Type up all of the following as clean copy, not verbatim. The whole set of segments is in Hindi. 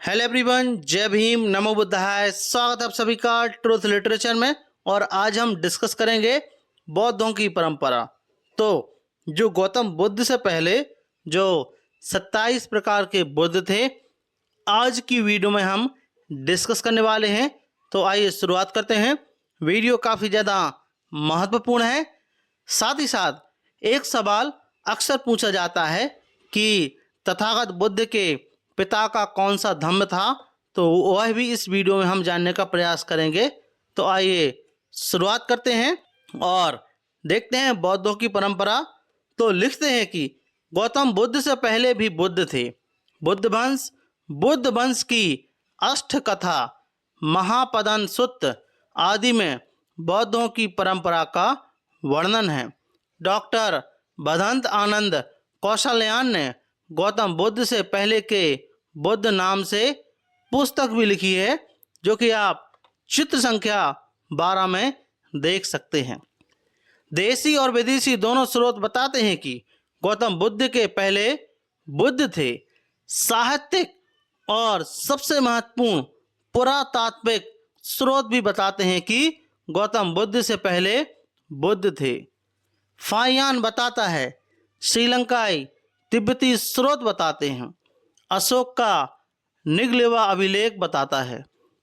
हेलो एवरीवन, जय भीम, नमो बुद्धाय। स्वागत है आप सभी का ट्रूथ लिटरेचर में। और आज हम डिस्कस करेंगे बौद्धों की परंपरा। तो जो गौतम बुद्ध से पहले जो 27 प्रकार के बुद्ध थे, आज की वीडियो में हम डिस्कस करने वाले हैं। तो आइए शुरुआत करते हैं। वीडियो काफ़ी ज़्यादा महत्वपूर्ण है। साथ ही साथ एक सवाल अक्सर पूछा जाता है कि तथागत बुद्ध के पिता का कौन सा धम्म था, तो वह भी इस वीडियो में हम जानने का प्रयास करेंगे। तो आइए शुरुआत करते हैं और देखते हैं बौद्धों की परंपरा। तो लिखते हैं कि गौतम बुद्ध से पहले भी बुद्ध थे। बुद्ध वंश की अष्ट कथा, महापदन सुत्त आदि में बौद्धों की परंपरा का वर्णन है। डॉक्टर भदंत आनंद कौशलयान ने गौतम बुद्ध से पहले के बुद्ध नाम से पुस्तक भी लिखी है, जो कि आप चित्र संख्या 12 में देख सकते हैं। देसी और विदेशी दोनों स्रोत बताते हैं कि गौतम बुद्ध के पहले बुद्ध थे। साहित्यिक और सबसे महत्वपूर्ण पुरातात्विक स्रोत भी बताते हैं कि गौतम बुद्ध से पहले बुद्ध थे। फाहियान बताता है, श्रीलंकाई तिब्बती स्रोत बताते हैं, अशोक का निगलेवा अभिलेख बताता है,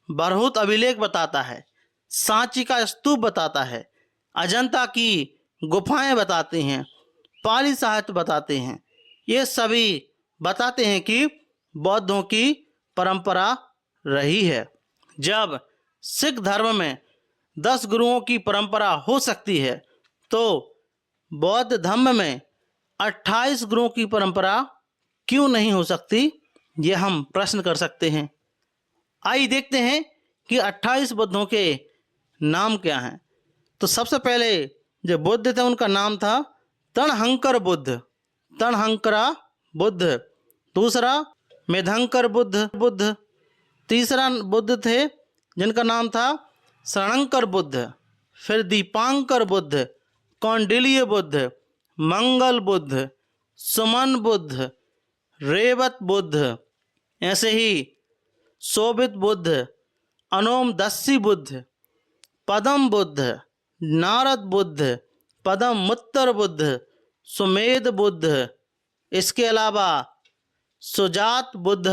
बरहुत अभिलेख बताता है, सांची का स्तूप बताता है, अजंता की गुफाएं बताती हैं, पाली साहित्य बताते हैं। ये सभी बताते हैं कि बौद्धों की परंपरा रही है। जब सिख धर्म में 10 गुरुओं की परंपरा हो सकती है, तो बौद्ध धर्म में 28 गुरुओं की परंपरा क्यों नहीं हो सकती, ये हम प्रश्न कर सकते हैं। आइए देखते हैं कि 28 बुद्धों के नाम क्या हैं। तो सबसे पहले जो बुद्ध थे उनका नाम था तणहंकर तणहंकरा बुद्ध। दूसरा मेधंकर बुद्ध। तीसरा बुद्ध थे जिनका नाम था शरणंकर बुद्ध। फिर दीपांकर बुद्ध, कौंडिल्य बुद्ध, मंगल बुद्ध, सुमन बुद्ध, रेवत बुद्ध, ऐसे ही शोभित बुद्ध, अनोमदस्सी बुद्ध, पदम बुद्ध, नारद बुद्ध, पदम मुत्तर बुद्ध, सुमेध बुद्ध, इसके अलावा सुजात बुद्ध,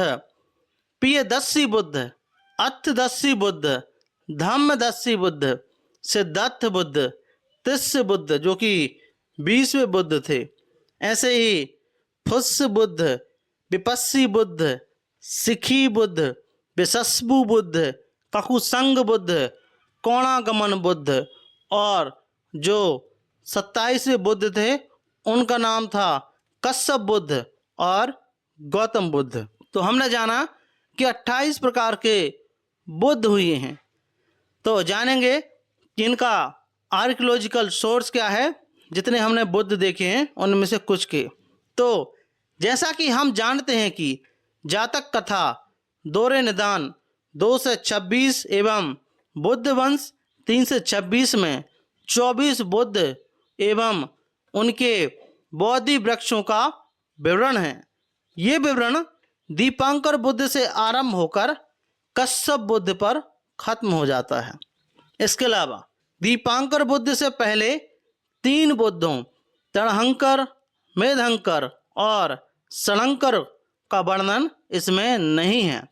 पियदस्सी बुद्ध, अर्थदस्सी बुद्ध, धम्मदस्सी बुद्ध, सिद्धार्थ बुद्ध, तिस्स बुद्ध जो कि 20वें बुद्ध थे। ऐसे ही फुस्स बुद्ध, विपस्सी बुद्ध, सिखी बुद्ध, विशस्बु बुद्ध, ककुसंग बुद्ध, कोणागमन बुद्ध, और जो 27वें बुद्ध थे उनका नाम था कश्यप बुद्ध और गौतम बुद्ध। तो हमने जाना कि 28 प्रकार के बुद्ध हुए हैं। तो जानेंगे कि इनका आर्कियोलॉजिकल सोर्स क्या है। जितने हमने बुद्ध देखे हैं उनमें से कुछ के। तो जैसा कि हम जानते हैं कि जातक कथा, दोरे निदान 2 से 26 एवं बुद्ध वंश 3 से 26 में 24 बुद्ध एवं उनके बोधि वृक्षों का विवरण है। ये विवरण दीपांकर बुद्ध से आरंभ होकर कश्यप बुद्ध पर खत्म हो जाता है। इसके अलावा दीपांकर बुद्ध से पहले 3 बुद्धों तणहंकर, मेधंकर और शरणंकर का वर्णन इसमें नहीं है।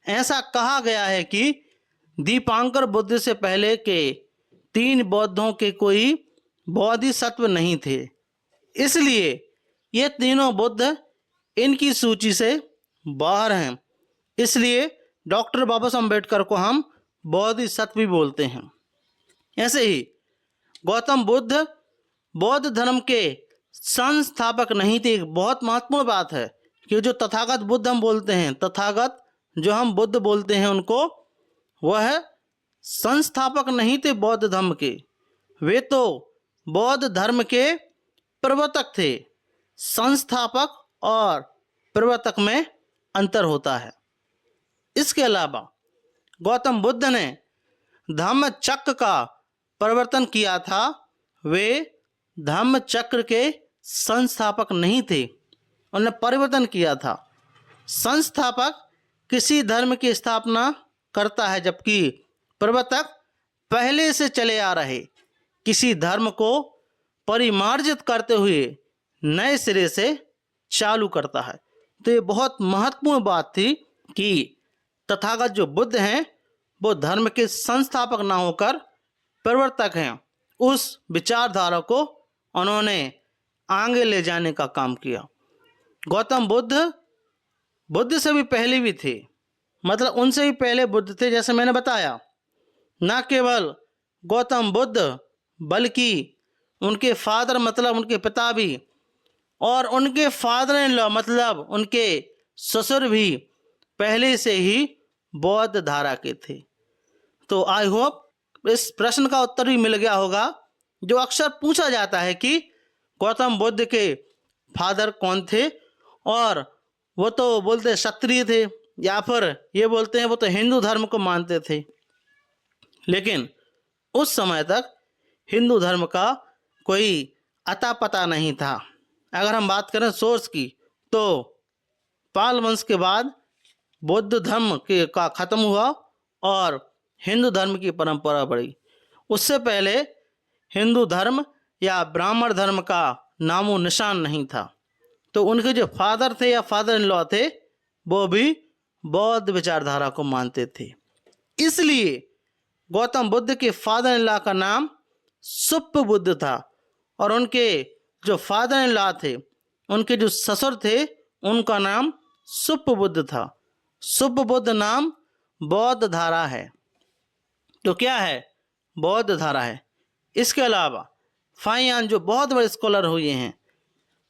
ऐसा कहा गया है कि दीपांकर बुद्ध से पहले के 3 बौद्धों के कोई बोधिसत्व नहीं थे, इसलिए ये तीनों बुद्ध इनकी सूची से बाहर हैं। इसलिए डॉक्टर बाबा साहब अम्बेडकर को हम बोधिसत्व भी बोलते हैं। ऐसे ही गौतम बुद्ध बौद्ध धर्म के संस्थापक नहीं थे। एक बहुत महत्वपूर्ण बात है कि जो तथागत बुद्ध हम बोलते हैं, तथागत जो हम बुद्ध बोलते हैं उनको, वह संस्थापक नहीं थे बौद्ध धर्म के। वे तो बौद्ध धर्म के प्रवर्तक थे। संस्थापक और प्रवर्तक में अंतर होता है। इसके अलावा गौतम बुद्ध ने धम्म चक्र का परिवर्तन किया था। वे धम्म चक्र के संस्थापक नहीं थे, उन्होंने परिवर्तन किया था। संस्थापक किसी धर्म की स्थापना करता है, जबकि प्रवर्तक पहले से चले आ रहे किसी धर्म को परिमार्जित करते हुए नए सिरे से चालू करता है। तो ये बहुत महत्वपूर्ण बात थी कि तथागत जो बुद्ध हैं वो धर्म के संस्थापक ना होकर प्रवर्तक हैं। उस विचारधारा को उन्होंने आगे ले जाने का काम किया। गौतम बुद्ध से भी पहले भी थे, मतलब उनसे भी पहले बुद्ध थे। जैसे मैंने बताया, न केवल गौतम बुद्ध बल्कि उनके फादर मतलब उनके पिता भी, और उनके फादर इन लॉ मतलब उनके ससुर भी पहले से ही बौद्ध धारा के थे। तो आई होप इस प्रश्न का उत्तर भी मिल गया होगा, जो अक्सर पूछा जाता है कि गौतम बुद्ध के फादर कौन थे, और वो तो बोलते क्षत्रिय थे, या फिर ये बोलते हैं वो तो हिंदू धर्म को मानते थे। लेकिन उस समय तक हिंदू धर्म का कोई अता पता नहीं था। अगर हम बात करें सोर्स की, तो पाल वंश के बाद बौद्ध धर्म का खत्म हुआ और हिंदू धर्म की परंपरा बढ़ी। उससे पहले हिंदू धर्म या ब्राह्मण धर्म का नामो निशान नहीं था। तो उनके जो फादर थे या फादर इन लॉ थे, वो भी बौद्ध विचारधारा को मानते थे। इसलिए गौतम बुद्ध के फादर इन लॉ का नाम सुप्प बुद्ध था, और उनके जो फादर इन लॉ थे, उनके जो ससुर थे, उनका नाम सुप्प बुद्ध था। सुप्प बुद्ध नाम बौद्ध धारा है। तो क्या है? बौद्ध धारा है। इसके अलावा फाहियान जो बहुत बड़े स्कॉलर हुए हैं,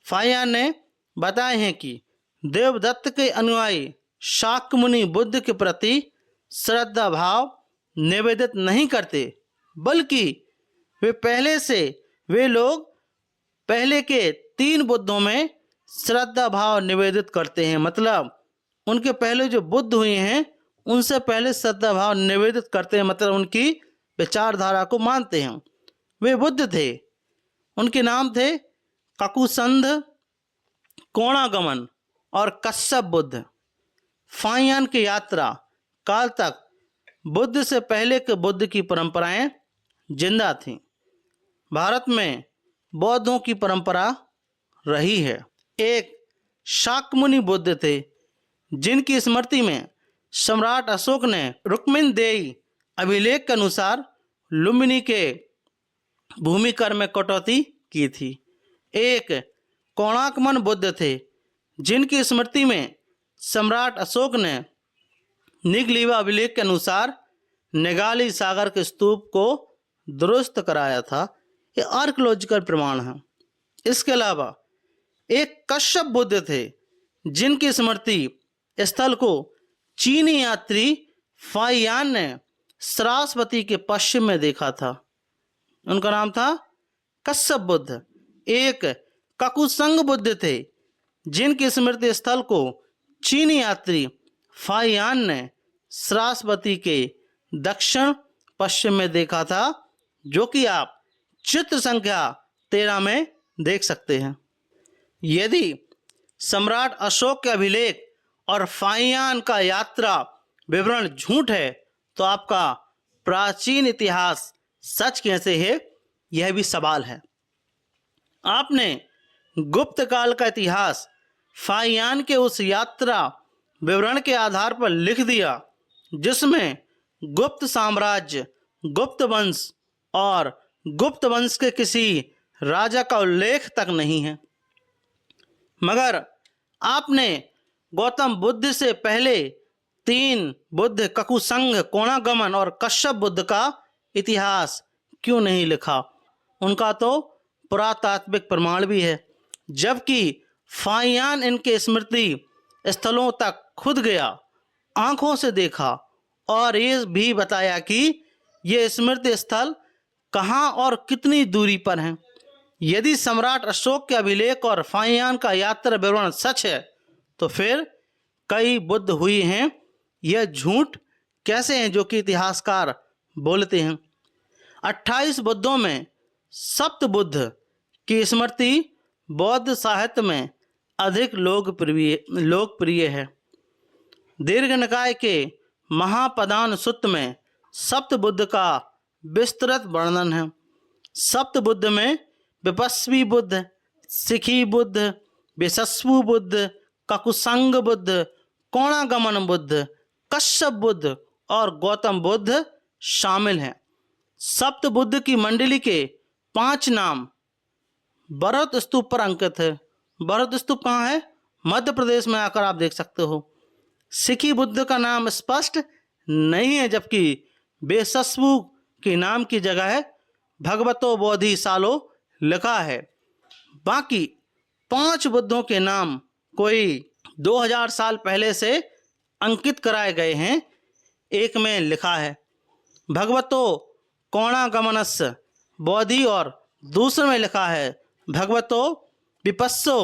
फाहियान ने बताए हैं कि देवदत्त के अनुयायी शाक्य मुनि बुद्ध के प्रति श्रद्धा भाव निवेदित नहीं करते, बल्कि वे लोग पहले के 3 बुद्धों में श्रद्धा भाव निवेदित करते हैं। मतलब उनके पहले जो बुद्ध हुए हैं उनसे पहले श्रद्धा भाव निवेदित करते हैं, मतलब उनकी विचारधारा को मानते हैं। वे बुद्ध थे, उनके नाम थे ककुसंध, कोणागमन और कश्यप बुद्ध। फाहियान की यात्रा काल तक बुद्ध से पहले के बुद्ध की परंपराएं जिंदा थीं। भारत में बौद्धों की परंपरा रही है। एक शाक्यमुनि बुद्ध थे, जिनकी स्मृति में सम्राट अशोक ने रुक्मिणदेयी अभिलेख के अनुसार लुम्बिनी के भूमि कर में कटौती की थी। एक कोणागमन बुद्ध थे, जिनकी स्मृति में सम्राट अशोक ने निगलीवा अभिलेख के अनुसार निगाली सागर के स्तूप को दुरुस्त कराया था। ये आर्कियोलॉजिकल प्रमाण है। इसके अलावा एक कश्यप बुद्ध थे, जिनकी स्मृति स्थल को चीनी यात्री फाहियान ने सरास्वती के पश्चिम में देखा था। उनका नाम था कश्यप बुद्ध। एक ककुसंग बुद्ध थे, जिनकी स्मृति स्थल को चीनी यात्री फाहियान ने सरास्वती के दक्षिण पश्चिम में देखा था, जो कि आप चित्र संख्या 13 में देख सकते हैं। यदि सम्राट अशोक के अभिलेख और फाहियान का यात्रा विवरण झूठ है, तो आपका प्राचीन इतिहास सच कैसे है, यह भी सवाल है। आपने गुप्त काल का इतिहास फाहियान के उस यात्रा विवरण के आधार पर लिख दिया, जिसमें गुप्त साम्राज्य, गुप्त वंश और गुप्त वंश के किसी राजा का उल्लेख तक नहीं है। मगर आपने गौतम बुद्ध से पहले 3 बुद्ध ककुसंग, कोणागमन और कश्यप बुद्ध का इतिहास क्यों नहीं लिखा? उनका तो पुरातात्विक प्रमाण भी है, जबकि फाहियान इनके स्मृति स्थलों तक खुद गया, आंखों से देखा और ये भी बताया कि ये स्मृति स्थल कहाँ और कितनी दूरी पर हैं। यदि सम्राट अशोक के अभिलेख और फाहियान का यात्रा विवरण सच है, तो फिर कई बुद्ध हुए हैं, यह झूठ कैसे हैं जो कि इतिहासकार बोलते हैं। 28 बुद्धों में सप्त बुद्ध की स्मृति बौद्ध साहित्य में अधिक लोकप्रिय है। दीर्घ निकाय के महापदान सुत्त में सप्त बुद्ध का विस्तृत वर्णन है। सप्त बुद्ध में विपस्वी बुद्ध, सिखी बुद्ध, विशस्वु बुद्ध, ककुसंग बुद्ध, कोणागमन बुद्ध, कश्यप बुद्ध और गौतम बुद्ध शामिल हैं। सप्त बुद्ध की मंडली के 5 नाम बृहत स्तूप पर अंकित है। बृहत स्तूप कहाँ है? मध्य प्रदेश में आकर आप देख सकते हो। सिखी बुद्ध का नाम स्पष्ट नहीं है, जबकि वेशस्वु के नाम की जगह है भगवतो बोधि सालो लिखा है। बाकी 5 बुद्धों के नाम कोई 2000 साल पहले से अंकित कराए गए हैं। एक में लिखा है भगवतो कोणागमनस्य बोधि और दूसरे में लिखा है भगवतो विपस्सो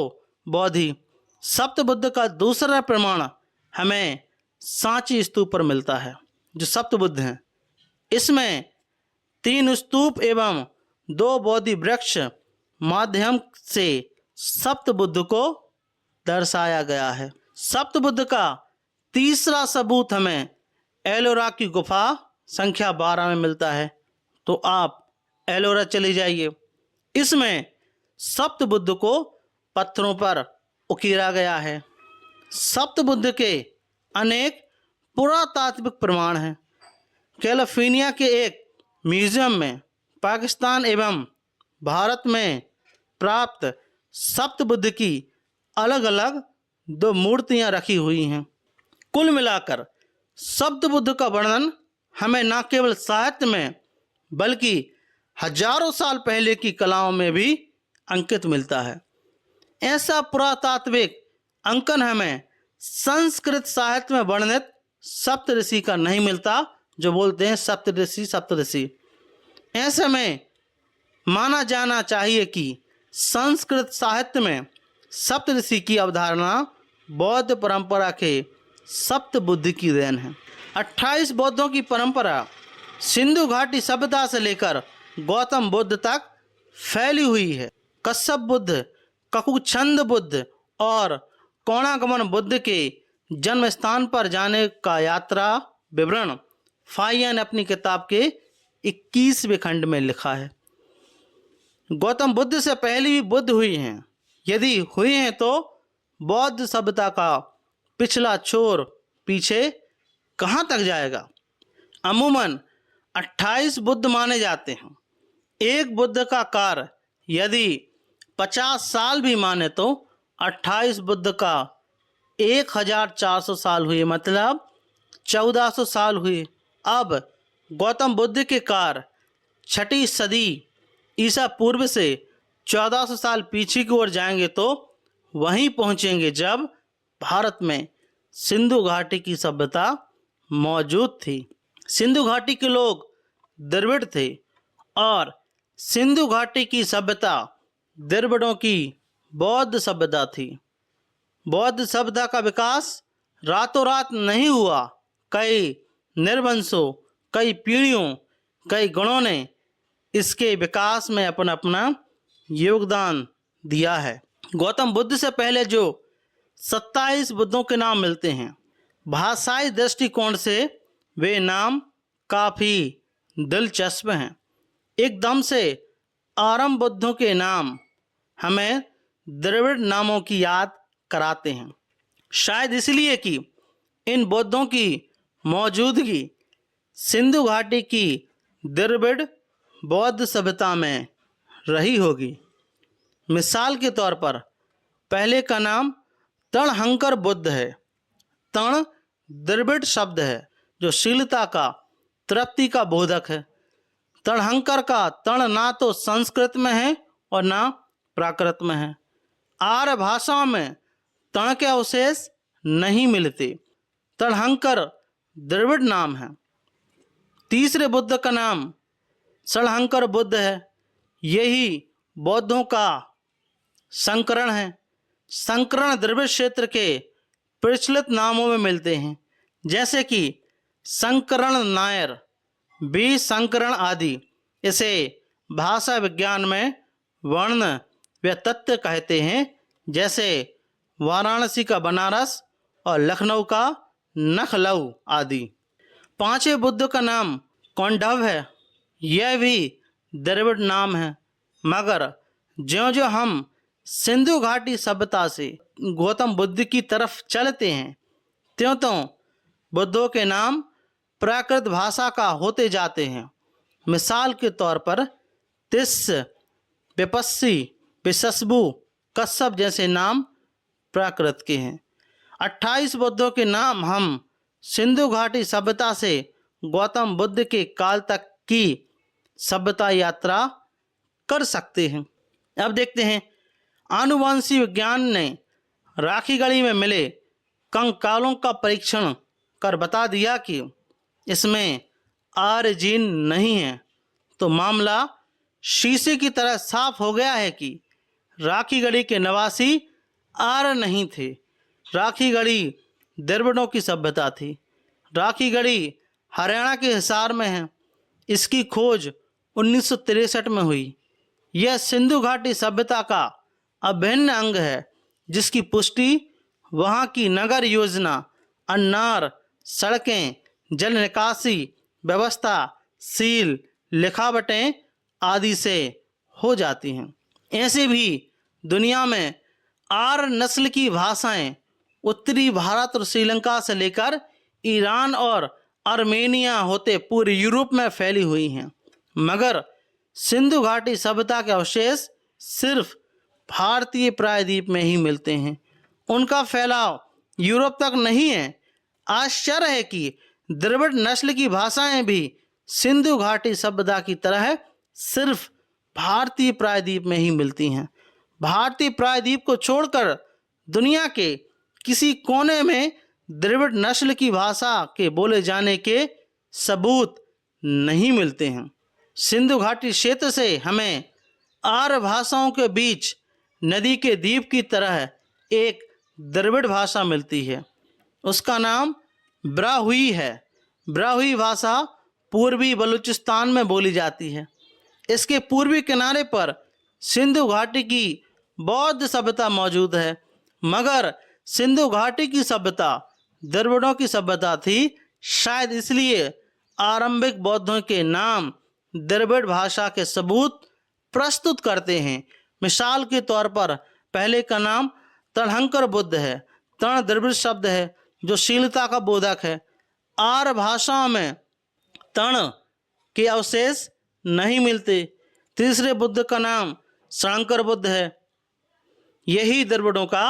बोधि। सप्त बुद्ध का दूसरा प्रमाण हमें सांची स्तूप पर मिलता है, जो सप्त बुद्ध हैं। इसमें 3 स्तूप एवं 2 बोधि वृक्ष माध्यम से सप्त बुद्ध को दर्शाया गया है। सप्त बुद्ध का तीसरा सबूत हमें एलोरा की गुफा संख्या 12 में मिलता है। तो आप एलोरा चले जाइए। इसमें सप्त बुद्ध को पत्थरों पर उकेरा गया है। सप्त बुद्ध के अनेक पुरातात्विक प्रमाण हैं। कैलिफोर्निया के एक म्यूजियम में पाकिस्तान एवं भारत में प्राप्त सप्त बुद्ध की अलग अलग 2 मूर्तियां रखी हुई हैं। कुल मिलाकर सप्त बुद्ध का वर्णन हमें न केवल साहित्य में बल्कि हजारों साल पहले की कलाओं में भी अंकित मिलता है। ऐसा पुरातात्विक अंकन हमें संस्कृत साहित्य में वर्णित सप्तऋषि का नहीं मिलता, जो बोलते हैं सप्तऋषि। ऐसे में माना जाना चाहिए कि संस्कृत साहित्य में सप्तऋषि की अवधारणा बौद्ध परंपरा के सप्त बुद्ध की देन है। 28 बौद्धों की परंपरा सिंधु घाटी सभ्यता से लेकर गौतम बुद्ध तक फैली हुई है। कश्यप बुद्ध, ककुछंद बुद्ध और कोणागमन बुद्ध के जन्म स्थान पर जाने का यात्रा विवरण फाहियान ने अपनी किताब के 21वें खंड में लिखा है। गौतम बुद्ध से पहले भी बुद्ध हुई हैं। यदि हुई हैं तो बौद्ध सभ्यता का पिछला छोर पीछे कहाँ तक जाएगा? अमूमन 28 बुद्ध माने जाते हैं। एक बुद्ध का कार्य यदि 50 साल भी माने तो 28 बुद्ध का 1400 साल हुए, मतलब 1400 साल हुए। अब गौतम बुद्ध के कार्य 6ठी सदी ईसा पूर्व से 1400 साल पीछे की ओर जाएंगे तो वहीं पहुंचेंगे जब भारत में सिंधु घाटी की सभ्यता मौजूद थी। सिंधु घाटी के लोग द्रविड़ थे और सिंधु घाटी की सभ्यता द्रविड़ों की बौद्ध सभ्यता थी। बौद्ध सभ्यता का विकास रातों रात नहीं हुआ। कई निर्वंशों, कई पीढ़ियों, कई गणों ने इसके विकास में अपना अपना योगदान दिया है। गौतम बुद्ध से पहले जो 27 बुद्धों के नाम मिलते हैं, भाषाई दृष्टिकोण से वे नाम काफ़ी दिलचस्प हैं। एकदम से आरंभ बुद्धों के नाम हमें द्रविड़ नामों की याद कराते हैं, शायद इसलिए कि इन बुद्धों की मौजूदगी सिंधु घाटी की द्रविड़ बौद्ध सभ्यता में रही होगी। मिसाल के तौर पर पहले का नाम तणहंकर बुद्ध है। तण द्रविड़ शब्द है जो शीलता का, तृप्ति का बोधक है। तणहंकर का तण ना तो संस्कृत में है और ना प्राकृत में है। आर्य भाषाओं में तण के अवशेष नहीं मिलते। तणहंकर द्रविड़ नाम है। तीसरे बुद्ध का नाम षडहंकर बुद्ध है। यही बौद्धों का संकरण है। संकरण द्रविड़ क्षेत्र के प्रचलित नामों में मिलते हैं, जैसे कि संकरण नायर, बी संकरण आदि। इसे भाषा विज्ञान में वर्ण व तत्व कहते हैं, जैसे वाराणसी का बनारस और लखनऊ का नखलऊ आदि। पांचवें बुद्ध का नाम कौंडव है। यह भी द्रविड़ नाम है, मगर ज्यों ज्यों हम सिंधु घाटी सभ्यता से गौतम बुद्ध की तरफ चलते हैं, त्यों त्यों बुद्धों के नाम प्राकृत भाषा का होते जाते हैं। मिसाल के तौर पर तिस्स, विपस्सी, विशस्बु, कश्यप जैसे नाम प्राकृत के हैं। 28 बुद्धों के नाम हम सिंधु घाटी सभ्यता से गौतम बुद्ध के काल तक की सभ्यता यात्रा कर सकते हैं। अब देखते हैं, आनुवंशिक विज्ञान ने राखी गढ़ी में मिले कंकालों का परीक्षण कर बता दिया कि इसमें आर्य जीन नहीं है, तो मामला शीशे की तरह साफ हो गया है कि राखी गढ़ी के निवासी आर्य नहीं थे। राखी गढ़ी द्रविड़ों की सभ्यता थी। राखी गढ़ी हरियाणा के हिसार में है। इसकी खोज 1963 में हुई। यह सिंधु घाटी सभ्यता का अभिन्न अंग है, जिसकी पुष्टि वहाँ की नगर योजना, अन्नार, सड़कें, जल निकासी व्यवस्था, सील, लिखावटें आदि से हो जाती हैं। ऐसे भी दुनिया में आर्य नस्ल की भाषाएं उत्तरी भारत और श्रीलंका से लेकर ईरान और आर्मेनिया होते पूरे यूरोप में फैली हुई हैं, मगर सिंधु घाटी सभ्यता के अवशेष सिर्फ भारतीय प्रायद्वीप में ही मिलते हैं। उनका फैलाव यूरोप तक नहीं है। आश्चर्य है कि द्रविड़ नस्ल की भाषाएं भी सिंधु घाटी सभ्यता की तरह सिर्फ भारतीय प्रायद्वीप में ही मिलती हैं। भारतीय प्रायद्वीप को छोड़कर दुनिया के किसी कोने में द्रविड़ नस्ल की भाषा के बोले जाने के सबूत नहीं मिलते हैं। सिंधु घाटी क्षेत्र से हमें आर्य भाषाओं के बीच नदी के द्वीप की तरह एक द्रविड़ भाषा मिलती है। उसका नाम ब्राहुई है। ब्राहुई भाषा पूर्वी बलूचिस्तान में बोली जाती है। इसके पूर्वी किनारे पर सिंधु घाटी की बौद्ध सभ्यता मौजूद है, मगर सिंधु घाटी की सभ्यता द्रविड़ों की सभ्यता थी। शायद इसलिए आरंभिक बौद्धों के नाम द्रविड़ भाषा के सबूत प्रस्तुत करते हैं। मिसाल के तौर पर पहले का नाम तणहंकर बुद्ध है। तण द्रविड़ शब्द है जो शीलता का बोधक है। आर्य भाषाओं में तण के अवशेष नहीं मिलते। तीसरे बुद्ध का नाम शंकर बुद्ध है। यही द्रविड़ों का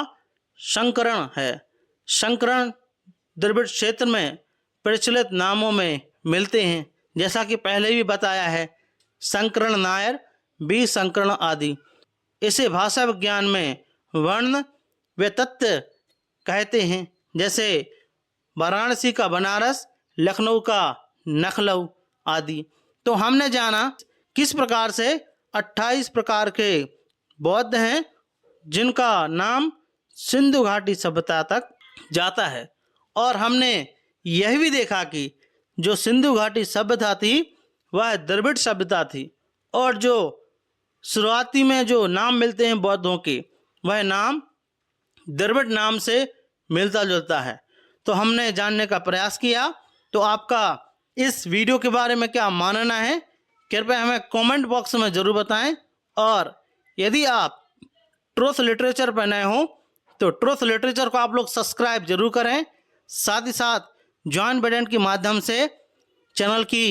संकरण है। संकरण द्रविड़ क्षेत्र में प्रचलित नामों में मिलते हैं, जैसा कि पहले भी बताया है, संकरण नायर, बी संकरण आदि। इसे भाषा विज्ञान में वर्ण व तत्व कहते हैं, जैसे वाराणसी का बनारस, लखनऊ का नखलऊ आदि। तो हमने जाना किस प्रकार से 28 प्रकार के बौद्ध हैं जिनका नाम सिंधु घाटी सभ्यता तक जाता है, और हमने यह भी देखा कि जो सिंधु घाटी सभ्यता थी वह द्रविड़ सभ्यता थी, और जो शुरुआती में जो नाम मिलते हैं बौद्धों के, वह नाम द्रविड़ नाम से मिलता जुलता है। तो हमने जानने का प्रयास किया। तो आपका इस वीडियो के बारे में क्या मानना है, कृपया हमें कमेंट बॉक्स में ज़रूर बताएं। और यदि आप ट्रुथ लिटरेचर पर नए हो तो ट्रुथ लिटरेचर को आप लोग सब्सक्राइब जरूर करें। साथ ही साथ जॉइन बटन के माध्यम से चैनल की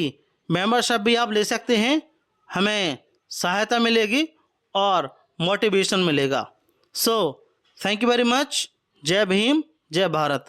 मेंबरशिप भी आप ले सकते हैं। हमें सहायता मिलेगी और मोटिवेशन मिलेगा। So thank you very much. जय भीम, जय भारत।